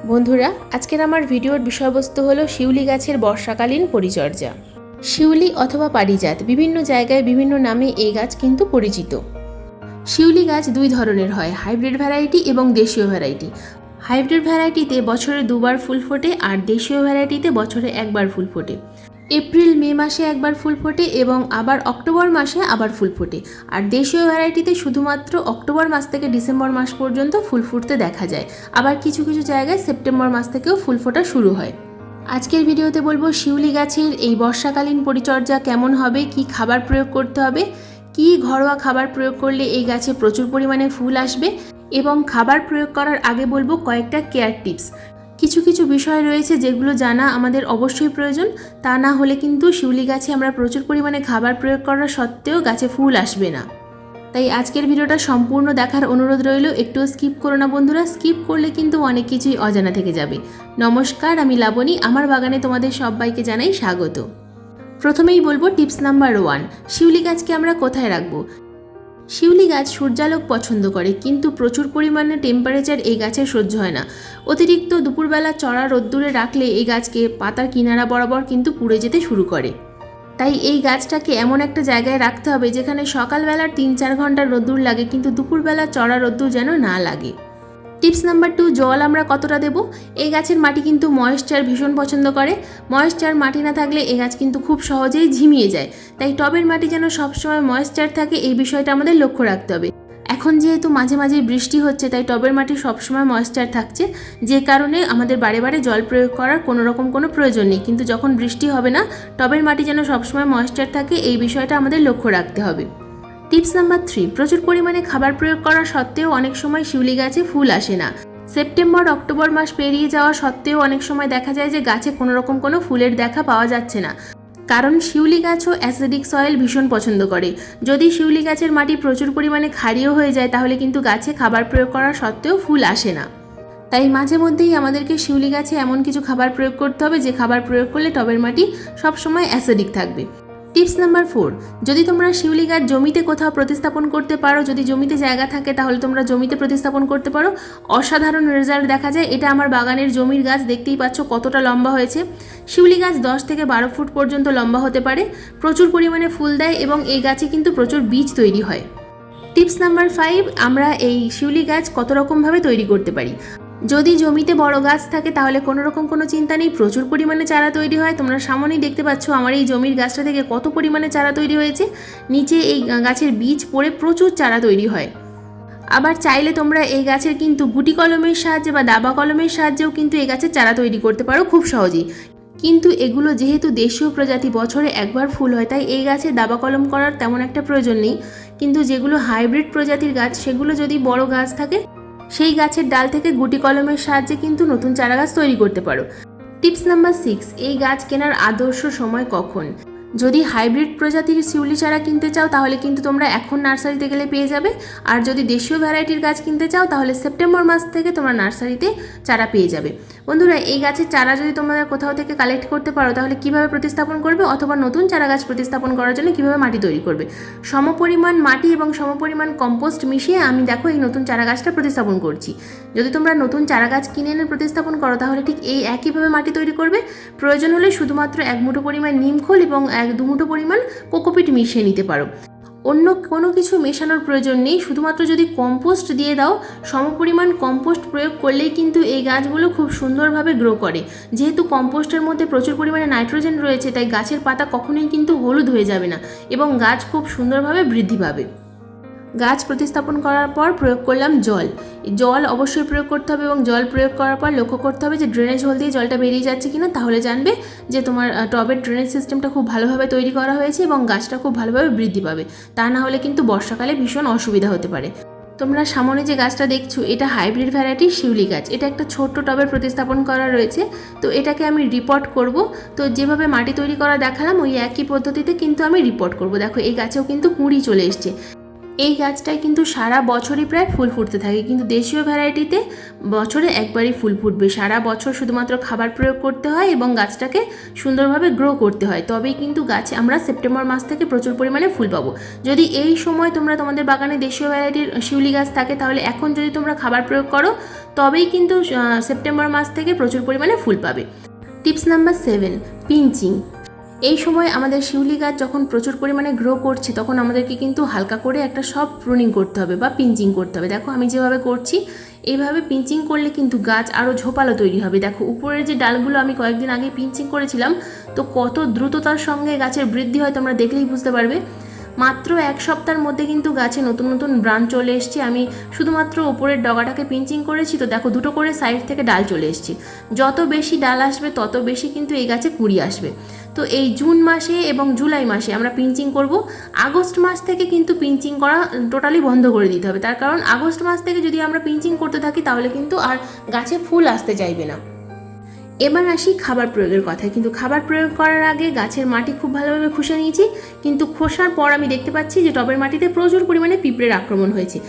বন্ধুরা, আজকের আমার ভিডিওর বিষয়বস্তু হলো শিউলি গাছের বর্ষাকালীন পরিচর্যা। শিউলি অথবা পারিজাত বিভিন্ন জায়গায় বিভিন্ন নামে এই গাছ কিন্তু পরিচিত। শিউলি গাছ দুই ধরনের হয়, হাইব্রিড ভ্যারাইটি এবং দেশীয় ভ্যারাইটি। হাইব্রিড ভ্যারাইটিতে বছরে দুবার ফুল ফোটে আর দেশীয় ভ্যারাইটিতে বছরে একবার ফুল ফোটে। এপ্রিল মে মাসে একবার ফুল ফোটে এবং আবার অক্টোবর মাসে আবার ফুল ফোটে। আর দেশীয় ভ্যারাইটিতে শুধুমাত্র অক্টোবর মাস থেকে ডিসেম্বর মাস পর্যন্ত ফুল ফুটতে দেখা যায়। আবার কিছু কিছু জায়গায় সেপ্টেম্বর মাস থেকেও ফুল ফোটা শুরু হয়। আজকের ভিডিওতে বলবো শিউলি গাছের এই বর্ষাকালীন পরিচর্যা কেমন হবে, কি খাবার প্রয়োগ করতে হবে, কি ঘরোয়া খাবার প্রয়োগ করলে এই গাছে প্রচুর পরিমাণে ফুল আসবে, এবং খাবার প্রয়োগ করার আগে বলবো কয়েকটা কেয়ার টিপস। কিছু কিছু বিষয় রয়েছে যেগুলো জানা আমাদের অবশ্যই প্রয়োজন, তা না হলে কিন্তু শিউলি গাছে আমরা প্রচুর পরিমাণে খাবার প্রয়োগ করা সত্ত্বেও গাছে ফুল আসবে না। তাই আজকের ভিডিওটা সম্পূর্ণ দেখার অনুরোধ রইল, একটু স্কিপ করো না বন্ধুরা, স্কিপ করলে কিন্তু অনেক কিছুই অজানা থেকে যাবে। নমস্কার, আমি লাবণী, আমার বাগানে তোমাদের সবাইকে জানাই স্বাগত। প্রথমেই বলবো টিপস নাম্বার 1, শিউলি গাছকে আমরা কোথায় রাখবো। শিউলি গাছ সূর্যালোক পছন্দ করে, কিন্তু প্রচুর পরিমাণে টেম্পারেচার এই গাছের সহ্য হয় না। অতিরিক্ত দুপুরবেলা চড়া রোদ্দুরে রাখলে এই গাছকে পাতার কিনারা বরাবর কিন্তু পুড়ে যেতে শুরু করে। তাই এই গাছটাকে এমন একটা জায়গায় রাখতে হবে যেখানে সকালবেলার 3-4 ঘন্টার রোদ্দুর লাগে, কিন্তু দুপুরবেলা চড়া রোদ্দুর যেন না লাগে। টিপস নাম্বার 2, জল আমরা কতটা দেব। এই গাছের মাটি কিন্তু ময়েশ্চার ভীষণ পছন্দ করে। ময়েশ্চার মাটি না থাকলে এই গাছ কিন্তু খুব সহজেই ঝিমিয়ে যায়। তাই টবের মাটি যেন সবসময় ময়েশ্চার থাকে, এই বিষয়টা আমাদের লক্ষ্য রাখতে হবে। এখন যেহেতু মাঝে মাঝে বৃষ্টি হচ্ছে, তাই টবের মাটি সবসময় ময়েশ্চার থাকছে, যে কারণে আমাদের বারে বারে জল প্রয়োগ করার কোনো প্রয়োজন নেই। কিন্তু যখন বৃষ্টি হবে না, টবের মাটি যেন সবসময় ময়েশ্চার থাকে, এই বিষয়টা আমাদের লক্ষ্য রাখতে হবে। টিপস নাম্বার 3, প্রচুর পরিমাণে খাবার প্রয়োগ করা সত্ত্বেও অনেক সময় শিউলি গাছে ফুল আসে না। সেপ্টেম্বর অক্টোবর মাস পেরিয়ে যাওয়া সত্ত্বেও অনেক সময় দেখা যায় যে গাছে কোনো ফুলের দেখা পাওয়া যাচ্ছে না, কারণ শিউলি গাছও অ্যাসিডিক সয়েল ভীষণ পছন্দ করে। যদি শিউলি গাছের মাটি প্রচুর পরিমাণে ক্ষারীয় হয়ে যায়, তাহলে কিন্তু গাছে খাবার প্রয়োগ করা সত্ত্বেও ফুল আসে না। তাই মাঝে মধ্যেই আমাদেরকে শিউলি গাছে এমন কিছু খাবার প্রয়োগ করতে হবে যে খাবার প্রয়োগ করলে টবের মাটি সবসময় অ্যাসিডিক থাকবে। টিপস নাম্বার 4, যদি তোমরা শিউলি গাছ জমিতে কোথাও প্রতিস্থাপন করতে পারো, যদি জমিতে জায়গা থাকে তাহলে তোমরা জমিতে প্রতিস্থাপন করতে পারো, অসাধারণ রেজাল্ট দেখা যায়। এটা আমার বাগানের জমির গাছ, দেখতেই পাচ্ছ কতটা লম্বা হয়েছে। শিউলি গাছ 10 থেকে 12 ফুট পর্যন্ত লম্বা হতে পারে, প্রচুর পরিমাণে ফুল দেয় এবং এই গাছে কিন্তু প্রচুর বীজ তৈরি হয়। টিপস নাম্বার 5, আমরা এই শিউলি গাছ কত রকমভাবে তৈরি করতে পারি। যদি জমিতে বড় গাছ থাকে তাহলে কোনো চিন্তা নেই, প্রচুর পরিমাণে চারা তৈরি হয়। তোমরা সামনেই দেখতে পাচ্ছ আমার এই জমির গাছটা থেকে কত পরিমাণে চারা তৈরি হয়েছে। নিচে এই গাছের বীজ পড়ে প্রচুর চারা তৈরি হয়। আবার চাইলে তোমরা এই গাছের কিন্তু গুটি কলমের সাহায্যে বা দাবা কলমের সাহায্যেও কিন্তু এই গাছের চারা তৈরি করতে পারো খুব সহজেই। কিন্তু এগুলো যেহেতু দেশীয় প্রজাতি, বছরে একবার ফুল হয়, তাই এই গাছে দাবা কলম করার তেমন একটা প্রয়োজন নেই। কিন্তু যেগুলো হাইব্রিড প্রজাতির গাছ, সেগুলো যদি বড় গাছ থাকে, সেই গাছের ডাল থেকে গুটি কলমের সাহায্যে কিন্তু নতুন চারা গাছ তৈরি করতে পারো। টিপস নাম্বার 6, এই গাছ কেনার আদর্শ সময় কখন। যদি হাইব্রিড প্রজাতির শিউলি চারা কিনতে চাও তাহলে কিন্তু তোমরা এখন নার্সারিতে গেলে পেয়ে যাবে। আর যদি দেশীয় ভ্যারাইটির গাছ কিনতে চাও তাহলে সেপ্টেম্বর মাস থেকে তোমরা নার্সারিতে চারা পেয়ে যাবে। বন্ধুরা, এই গাছের চারা যদি তোমরা কোথাও থেকে কালেক্ট করতে পারো তাহলে কিভাবে প্রতিস্থাপন করবে, অথবা নতুন চারা গাছ প্রতিস্থাপন করার জন্য কিভাবে মাটি তৈরি করবে, সমপরিমাণ মাটি এবং সমপরিমাণ কম্পোস্ট মিশিয়ে আমি দেখো এই নতুন চারা গাছটা প্রতিস্থাপন করছি। যদি তোমরা নতুন চারা গাছ কিনে এনে প্রতিস্থাপন করো তাহলে ঠিক এই একইভাবে মাটি তৈরি করবে। প্রয়োজন হলে শুধুমাত্র 1 মুঠো পরিমাণ নিমখোল এবং 1-2 মুঠো পরিমাণ কোকোপিট মিশিয়ে নিতে পারো। অন্য কোনো কিছু মেশানোর প্রয়োজন নেই, শুধুমাত্র যদি কম্পোস্ট দিয়ে দাও, সমপরিমাণ কম্পোস্ট প্রয়োগ করলেই কিন্তু এই গাছগুলো খুব সুন্দরভাবে গ্রো করে। যেহেতু কম্পোস্টের মধ্যে প্রচুর পরিমাণে নাইট্রোজেন রয়েছে, তাই গাছের পাতা কখনোই কিন্তু হলুদ হয়ে যাবে না এবং গাছ খুব সুন্দরভাবে বৃদ্ধি পাবে। গাছ প্রতিস্থাপন করার পর প্রয়োগ করলাম জল অবশ্যই প্রয়োগ করতে হবে, এবং জল প্রয়োগ করার পর লক্ষ্য করতে হবে যে ড্রেনেজ হোল দিয়ে জলটা বেরিয়ে যাচ্ছে কিনা, তাহলে জানবে যে তোমার টবের ড্রেনেজ সিস্টেমটা খুব ভালোভাবে তৈরি করা হয়েছে এবং গাছটা খুব ভালোভাবে বৃদ্ধি পাবে। তা না হলে কিন্তু বর্ষাকালে ভীষণ অসুবিধা হতে পারে। তোমরা সামনে যে গাছটা দেখছো, এটা হাইব্রিড ভ্যারাইটির শিউলি গাছ। এটা একটা ছোট্ট টবের প্রতিস্থাপন করা রয়েছে, তো এটাকে আমি রিপোর্ট করব। তো যেভাবে মাটি তৈরি করা দেখালাম ওই একই পদ্ধতিতে কিন্তু আমি রিপোর্ট করব। দেখো এই গাছেও কিন্তু কুঁড়ি চলে এসছে। এই গাছটায় কিন্তু সারা বছরই প্রায় ফুল ফুটতে থাকে, কিন্তু দেশীয় ভ্যারাইটিতে বছরে একবারই ফুল ফুটবে। সারা বছর শুধুমাত্র খাবার প্রয়োগ করতে হয় এবং গাছটাকে সুন্দরভাবে গ্রো করতে হয়, তবেই কিন্তু গাছে আমরা সেপ্টেম্বর মাস থেকে প্রচুর পরিমাণে ফুল পাবো। যদি এই সময় তোমাদের বাগানে দেশীয় ভ্যারাইটির শিউলি গাছ থাকে, তাহলে এখন যদি তোমরা খাবার প্রয়োগ করো তবেই কিন্তু সেপ্টেম্বর মাস থেকে প্রচুর পরিমাণে ফুল পাবে। Tips number 7, pinching. এই সময় আমাদের শিউলি গাছ যখন প্রচুর পরিমাণে গ্রো করছে, তখন আমাদেরকে কিন্তু হালকা করে একটা সব প্রুনিং করতে হবে বা পিঞ্চিং করতে হবে। দেখো আমি যেভাবে করছি, এইভাবে পিঞ্চিং করলে কিন্তু গাছ আরও ঝোপালো তৈরি হবে। দেখো উপরের যে ডালগুলো আমি কয়েকদিন আগে পিঞ্চিং করেছিলাম, তো কত দ্রুততার সঙ্গে গাছের বৃদ্ধি হয় তোমরা দেখলেই বুঝতে পারবে। মাত্র 1 সপ্তাহের মধ্যে কিন্তু গাছে নতুন নতুন ব্রাঞ্চ চলে এসছে। আমি শুধুমাত্র উপরের ডগাটাকে পিঞ্চিং করেছি, তো দেখো 2টো করে সাইড থেকে ডাল চলে এসছে। যত বেশি ডাল আসবে তত বেশি কিন্তু এই গাছে কুঁড়ি আসবে। তো এই জুন মাসে এবং জুলাই মাসে আমরা পিঞ্চিং করব। আগস্ট মাস থেকে কিন্তু পিঞ্চিং করা টোটালি বন্ধ করে দিতে হবে, তার কারণ আগস্ট মাস থেকে যদি আমরা পিঞ্চিং করতে থাকি তাহলে কিন্তু আর গাছে ফুল আসতে চাইবে না। এবার আসি খাবার প্রয়োগের কথায়। কিন্তু খাবার প্রয়োগ করার আগে গাছের মাটি খুব ভালোভাবে খুশে নিয়েছি, কিন্তু খোসার পর আমি দেখতে পাচ্ছি যে টবের মাটিতে প্রচুর পরিমাণে পিঁপড়ের আক্রমণ হয়েছে।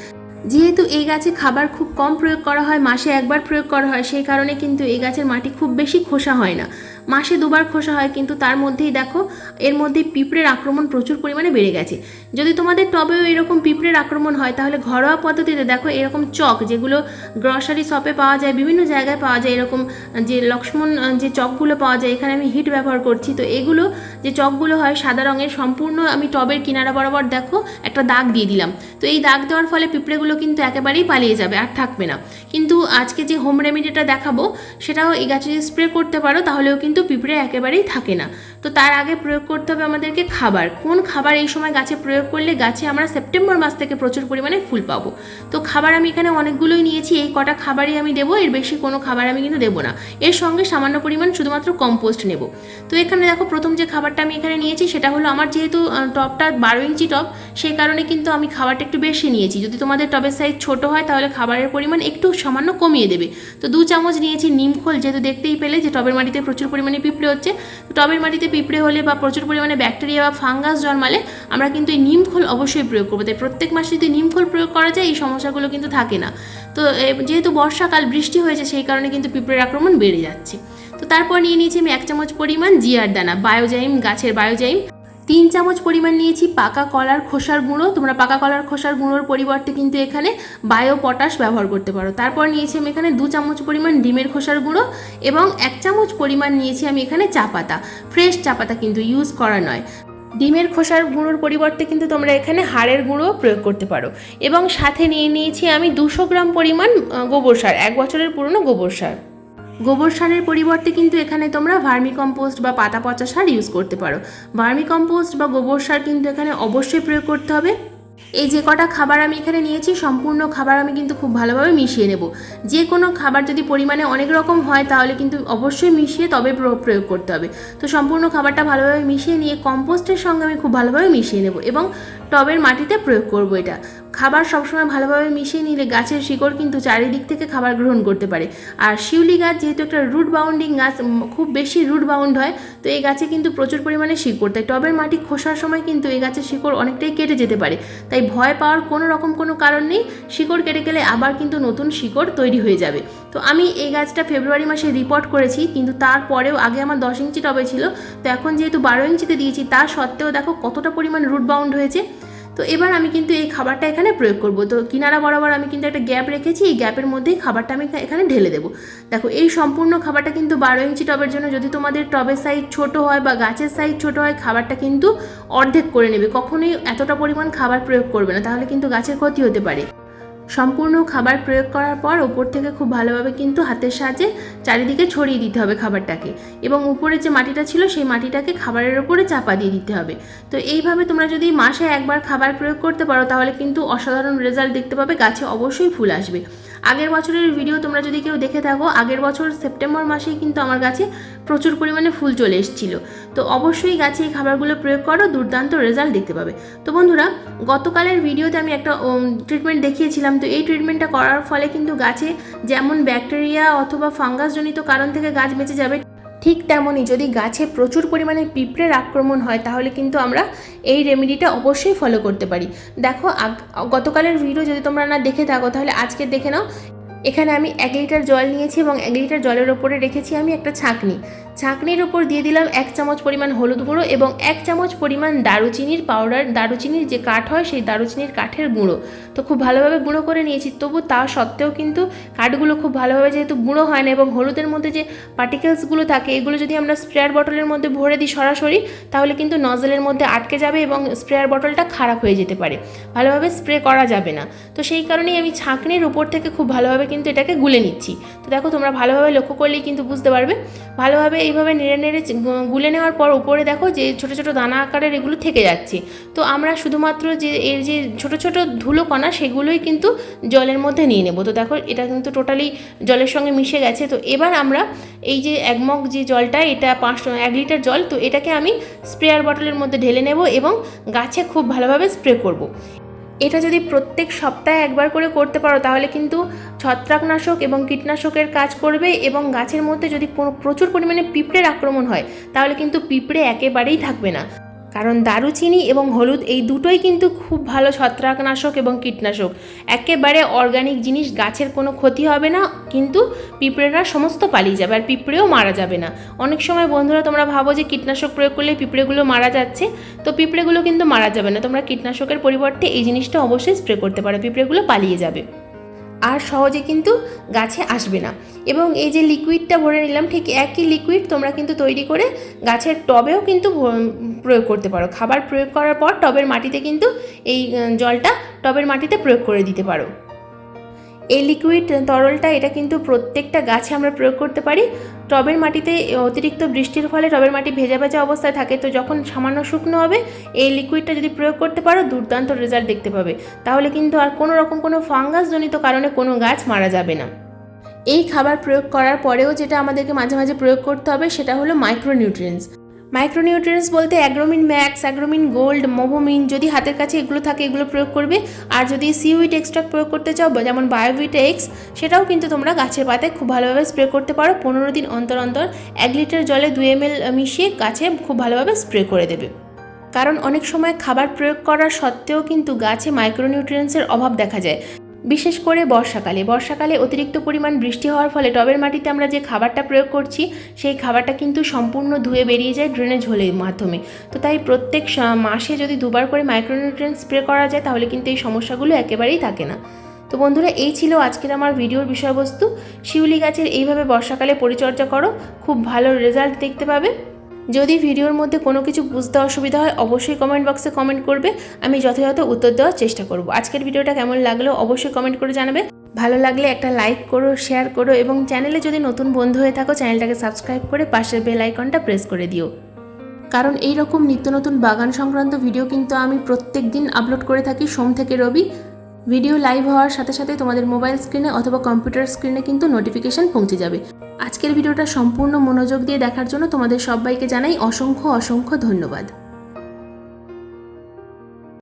যেহেতু এই গাছে খাবার খুব কম প্রয়োগ করা হয়, মাসে একবার প্রয়োগ করা হয়, সেই কারণে কিন্তু এই গাছের মাটি খুব বেশি খোসা হয় না, মাসে 2বার খোসা হয়। কিন্তু তার মধ্যেই দেখো এর মধ্যে পিঁপড়ের আক্রমণ প্রচুর পরিমাণে বেড়ে গেছে। যদি তোমাদের টবেও এরকম পিঁপড়ের আক্রমণ হয়, তাহলে ঘরোয়া পদ্ধতিতে দেখো এরকম চক, যেগুলো গ্রসারি শপে পাওয়া যায়, বিভিন্ন জায়গায় পাওয়া যায়, এরকম যে লক্ষ্মণ যে চকগুলো পাওয়া যায়, এখানে আমি হিট ব্যবহার করছি। তো এগুলো যে চকগুলো হয় সাদা রঙের, সম্পূর্ণ আমি টবের কিনারা বরাবর দেখো একটা দাগ দিয়ে দিলাম। তো এই দাগ দেওয়ার ফলে পিঁপড়েগুলো কিন্তু একেবারেই পালিয়ে যাবে, আর থাকবে না। কিন্তু আজকে যে হোম রেমেডিটা দেখাবো সেটাও এই গাছে যদি স্প্রে করতে পারো তাহলেও কিন্তু পিঁপড়ে একেবারেই থাকে না। তো তার আগে প্রয়োগ করতে হবে আমাদেরকে খাবার। কোন খাবার এই সময় গাছে প্রয়োগ করলে গাছে আমরা সেপ্টেম্বর মাস থেকে প্রচুর পরিমাণে ফুল পাবো। তো খাবার আমি এখানে অনেকগুলোই নিয়েছি, এই কটা খাবারই আমি দেবো, এর বেশি কোনো খাবার আমি কিন্তু দেবো না। এর সঙ্গে সামান্য পরিমাণ শুধুমাত্র কম্পোস্ট নেব। তো এখানে দেখো প্রথম যে খাবারটা আমি এখানে নিয়েছি সেটা হলো, আমার যেহেতু টবটা 12 ইঞ্চি টব, সেই কারণে কিন্তু আমি খাবারটা একটু বেশি নিয়েছি। যদি তোমাদের টবের সাইজ ছোট হয় তাহলে খাবারের পরিমাণ একটু সামান্য কমিয়ে দেবে। তো 2 চামচ নিয়েছি নিমখোল, যেহেতু দেখতেই পেলে যে টবের মাটিতে প্রচুর পরিমাণে পিঁপড়ে হচ্ছে। তো টবের মাটিতে পিঁপড়ে হলে বা প্রচুর পরিমাণে ব্যাকটেরিয়া বা ফাঙ্গাস জন্মালে আমরা কিন্তু এই নিমখোল অবশ্যই প্রয়োগ করবো। তাই প্রত্যেক মাসে যদি নিমখোল প্রয়োগ করা যায় এই সমস্যাগুলো কিন্তু থাকে না। তো যেহেতু বর্ষাকাল, বৃষ্টি হয়েছে, সেই কারণে কিন্তু পিঁপড়ের আক্রমণ বেড়ে যাচ্ছে। তো তারপর নিয়ে নিয়েছি আমি 1 চামচ পরিমাণ জিয়ার দানা, বায়োজাইম, গাছের বায়োজাইম। 3 চামচ পরিমাণ নিয়েছি পাকা কলার খোসার গুঁড়ো। তোমরা পাকা কলার খোসার গুঁড়োর পরিবর্তে কিন্তু এখানে বায়ো পটাশ ব্যবহার করতে পারো। তারপর নিয়েছি আমি এখানে 2 চামচ পরিমাণ ডিমের খোসার গুঁড়ো এবং 1 চামচ পরিমাণ নিয়েছি আমি এখানে চা পাতা, ফ্রেশ চা পাতা কিন্তু ইউজ করা নয়। ডিমের খোসার গুঁড়োর পরিবর্তে কিন্তু তোমরা এখানে হাড়ের গুঁড়ো প্রয়োগ করতে পারো। এবং সাথে নিয়ে নিয়েছি আমি 200 গ্রাম পরিমাণ গোবর সার, 1 বছরের পুরনো গোবর সার। গোবর সারের পরিবর্তে কিন্তু এখানে তোমরা ভার্মি কম্পোস্ট বা পাতা পচা সার ইউজ করতে পারো। ভার্মি কম্পোস্ট বা গোবর সার কিন্তু এখানে অবশ্যই প্রয়োগ করতে হবে। এই যে কটা খাবার আমি এখানে নিয়েছি, সম্পূর্ণ খাবার আমি কিন্তু খুব ভালোভাবে মিশিয়ে নেব। যে কোনো খাবার যদি পরিমাণে অনেক রকম হয় তাহলে কিন্তু অবশ্যই মিশিয়ে তবে প্রয়োগ করতে হবে। তো সম্পূর্ণ খাবারটা ভালোভাবে মিশিয়ে নিয়ে কম্পোস্টের সঙ্গে আমি খুব ভালোভাবে মিশিয়ে নেব এবং টবের মাটিতে প্রয়োগ করব। এটা খাবার সবসময় ভালোভাবে মিশিয়ে নিলে গাছের শিকড় কিন্তু চারিদিক থেকে খাবার গ্রহণ করতে পারে। আর শিউলি গাছ যেহেতু একটা রুট বাউন্ডিং গাছ, খুব বেশি রুট বাউন্ড হয়, তো এই গাছে কিন্তু প্রচুর পরিমাণে শিকড়, তাই টবের মাটি খোসার সময় কিন্তু এই গাছের শিকড় অনেকটাই কেটে যেতে পারে। তাই ভয় পাওয়ার কোনো কারণ নেই, শিকড় কেটে গেলে আবার কিন্তু নতুন শিকড় তৈরি হয়ে যাবে। তো আমি এই গাছটা ফেব্রুয়ারি মাসে রিপোর্ট করেছি, কিন্তু তারপরেও আগে আমার 10 ইঞ্চি টবে ছিল, তো এখন যেহেতু 12 ইঞ্চিতে দিয়েছি, তার সত্ত্বেও দেখো কতটা পরিমাণ রুট বাউন্ড হয়েছে। তো এবার আমি কিন্তু এই খাবারটা এখানে প্রয়োগ করব। তো কিনারা বরাবর আমি কিন্তু একটা গ্যাপ রেখেছি, এই গ্যাপের মধ্যেই খাবারটা আমি এখানে ঢেলে দেবো। দেখো এই সম্পূর্ণ খাবারটা কিন্তু 12 ইঞ্চি টবের জন্য। যদি তোমাদের টবের সাইজ ছোট হয় বা গাছের সাইজ ছোট হয়, খাবারটা কিন্তু অর্ধেক করে নেবে, কখনোই এতটা পরিমাণ খাবার প্রয়োগ করবে না, তাহলে কিন্তু গাছের ক্ষতি হতে পারে। সম্পূর্ণ খাবার প্রয়োগ করার পর ওপর থেকে খুব ভালোভাবে কিন্তু হাতের সাহায্যে চারিদিকে ছড়িয়ে দিতে হবে খাবারটাকে, এবং উপরে যে মাটিটা ছিল সেই মাটিটাকে খাবারের ওপরে চাপা দিয়ে দিতে হবে। তো এইভাবে তোমরা যদি মাসে একবার খাবার প্রয়োগ করতে পারো তাহলে কিন্তু অসাধারণ রেজাল্ট দেখতে পাবে, গাছে অবশ্যই ফুল আসবে। আগের বছরের ভিডিও তোমরা যদি কেউ দেখে থাকো, আগের বছর সেপ্টেম্বর মাসেই কিন্তু আমার গাছে প্রচুর পরিমাণে ফুল চলে এসেছিল। তো অবশ্যই গাছে এই খাবারগুলো প্রয়োগ করো, দুর্দান্ত রেজাল্ট দেখতে পাবে। তো বন্ধুরা, গতকালের ভিডিওতে আমি একটা ট্রিটমেন্ট দেখিয়েছিলাম। তো এই ট্রিটমেন্টটা করার ফলে কিন্তু গাছে যেমন ব্যাকটেরিয়া অথবা ফাঙ্গাসজনিত কারণ থেকে গাছ বেঁচে যাবে, ঠিক তেমনই যদি গাছে প্রচুর পরিমাণে পিঁপড়ের আক্রমণ হয় তাহলে কিন্তু আমরা এই রেমেডিটা অবশ্যই ফলো করতে পারি। দেখো গতকালের ভিডিও যদি তোমরা না দেখে থাকো তাহলে আজকে দেখে নাও। এখানে আমি 1 লিটার জল নিয়েছি এবং 1 লিটার জলের ওপরে রেখেছি আমি একটা ছাঁকনির উপর দিয়ে দিলাম 1 চামচ পরিমাণ হলুদ গুঁড়ো এবং 1 চামচ পরিমাণ দারুচিনির পাউডার, দারুচিনির যে কাঠ হয় সেই দারুচিনির কাঠের গুঁড়ো। তো খুব ভালোভাবে গুঁড়ো করে নিয়েছি, তবু তা সত্ত্বেও কিন্তু কাঠগুলো খুব ভালোভাবে যেহেতু গুঁড়ো হয় না এবং হলুদের মধ্যে যে পার্টিকেলসগুলো থাকে এগুলো যদি আমরা স্প্রেয়ার বটলের মধ্যে ভরে দিই সরাসরি তাহলে কিন্তু নজলের মধ্যে আটকে যাবে এবং স্প্রেয়ার বটলটা খারাপ হয়ে যেতে পারে, ভালোভাবে স্প্রে করা যাবে না। তো সেই কারণেই আমি ছাঁকনির উপর থেকে খুব ভালোভাবে কিন্তু এটাকে গুলে নিচ্ছি। তো দেখো তোমরা ভালোভাবে লক্ষ্য করলেই কিন্তু বুঝতে পারবে। ভালোভাবে এইভাবে নেড়ে নেড়ে গুলে নেওয়ার পর উপরে দেখো যে ছোটো ছোটো দানা আকারের এগুলো থেকে যাচ্ছে। তো আমরা শুধুমাত্র যে এর যে ছোটো ছোটো ধুলো কণা সেগুলোই কিন্তু জলের মধ্যে নিয়ে নেব। তো দেখো এটা কিন্তু টোটালি জলের সঙ্গে মিশে গেছে। তো এবার আমরা এই যে 1 মগ যে জলটা, এটা 1 লিটার জল, তো এটাকে আমি স্প্রেয়ার বটলের মধ্যে ঢেলে নেব এবং গাছে খুব ভালোভাবে স্প্রে করব। এটা যদি প্রত্যেক সপ্তাহে একবার করে করতে পারো তাহলে কিন্তু ছত্রাকনাশক এবং কীটনাশকের কাজ করবে এবং গাছের মধ্যে যদি কোনো প্রচুর পরিমাণে পিঁপড়ের আক্রমণ হয় তাহলে কিন্তু পিঁপড়ে একেবারেই থাকবে না। কারণ দারুচিনি এবং হলুদ এই দুটোই কিন্তু খুব ভালো ছত্রাকনাশক এবং কীটনাশক, একেবারে অর্গানিক জিনিস, গাছের কোনো ক্ষতি হবে না, কিন্তু পিঁপড়েরা সমস্ত পালিয়ে যাবে আর পিঁপড়েও মারা যাবে না। অনেক সময় বন্ধুরা তোমরা ভাবো যে কীটনাশক প্রয়োগ করলে পিঁপড়েগুলো মারা যাচ্ছে, তো পিঁপড়েগুলো কিন্তু মারা যাবে না। তোমরা কীটনাশকের পরিবর্তে এই জিনিসটা অবশ্যই স্প্রে করতে পারো, পিঁপড়েগুলো পালিয়ে যাবে আর সহজে কিন্তু গাছে আসবে না। এবং এই যে লিকুইডটা ভরে নিলাম, ঠিক একই লিকুইড তোমরা কিন্তু তৈরি করে গাছের টবেও কিন্তু প্রয়োগ করতে পারো। খাবার প্রয়োগ করার পর টবের মাটিতে কিন্তু এই জলটা টবের মাটিতে প্রয়োগ করে দিতে পারো। এই লিকুইড তরলটা এটা কিন্তু প্রত্যেকটা গাছে আমরা প্রয়োগ করতে পারি। টবের মাটিতে অতিরিক্ত বৃষ্টির ফলে টবের মাটি ভেজা ভেজা অবস্থায় থাকে, তো যখন সামান্য শুকনো হবে এই লিকুইডটা যদি প্রয়োগ করতে পারো দুর্দান্ত রেজাল্ট দেখতে পাবে। তাহলে কিন্তু আর কোনো রকম কোনো ফাঙ্গাসজনিত কারণে কোনো গাছ মারা যাবে না। এই খাবার প্রয়োগ করার পরেও যেটা আমাদেরকে মাঝে মাঝে প্রয়োগ করতে হবে সেটা হলো মাইক্রোনিউট্রিয়েন্টস। মাইক্রোনিউট্রিয়েন্টস বলতে অ্যাগ্রোমিন ম্যাক্স, অ্যাগ্রোমিন গোল্ড, মোভোমিন, যদি হাতের কাছে এগুলো থাকে এগুলো প্রয়োগ করবে। আর যদি সিউইড এক্সট্রাক্ট প্রয়োগ করতে চাও যেমন বায়োভিটা এক্স, সেটাও কিন্তু তোমরা গাছের পাতায় খুব ভালোভাবে স্প্রে করতে পারো। 15 দিন অন্তর অন্তর 1 লিটার জলে 2 ml মিশিয়ে গাছে খুব ভালোভাবে স্প্রে করে দেবে। কারণ অনেক সময় খাবার প্রয়োগ করার সত্ত্বেও কিন্তু গাছে মাইক্রোনিউট্রিয়েন্টসের অভাব দেখা যায়, বিশেষ করে বর্ষাকালে অতিরিক্ত পরিমাণ বৃষ্টি হওয়ার ফলে টবের মাটিতে আমরা যে খাবারটা প্রয়োগ করছি সেই খাবারটা কিন্তু সম্পূর্ণ ধুয়ে বেরিয়ে যায় ড্রেনেজ হোলের মাধ্যমে। তো তাই প্রত্যেক মাসে যদি 2 বার করে মাইক্রোনিউট্রিয়েন্ট স্প্রে করা যায় তাহলে কিন্তু এই সমস্যাগুলো একেবারেই থাকে না। তো বন্ধুরা, এই ছিল আজকের আমার ভিডিওর বিষয়বস্তু। শিউলি গাছের এইভাবে বর্ষাকালে পরিচর্যা করো, খুব ভালো রেজাল্ট দেখতে পাবে। যদি ভিডিওর মধ্যে কোনো কিছু বুঝতে অসুবিধা হয় অবশ্যই কমেন্ট বক্সে কমেন্ট করবে, আমি যথাযথ উত্তর দেওয়ার চেষ্টা করব। আজকের ভিডিওটা কেমন লাগলো অবশ্যই কমেন্ট করে জানাবে। ভালো লাগলে একটা লাইক করো, শেয়ার করো এবং চ্যানেলে যদি নতুন বন্ধু হয়ে থাকো চ্যানেলটাকে সাবস্ক্রাইব করে পাশের বেল আইকনটা প্রেস করে দিও। কারণ এই রকম নিত্য নতুন বাগান সংক্রান্ত ভিডিও কিন্তু আমি প্রত্যেক দিন আপলোড করে থাকি সোম থেকে রবি। ভিডিও লাইভ হওয়ার সাথে সাথে তোমাদের মোবাইল স্ক্রিনে অথবা কম্পিউটার স্ক্রিনে কিন্তু নোটিফিকেশন পৌঁছে যাবে। আজকের ভিডিওটা সম্পূর্ণ মনোযোগ দিয়ে দেখার জন্য তোমাদের সবাইকে জানাই অসংখ্য ধন্যবাদ।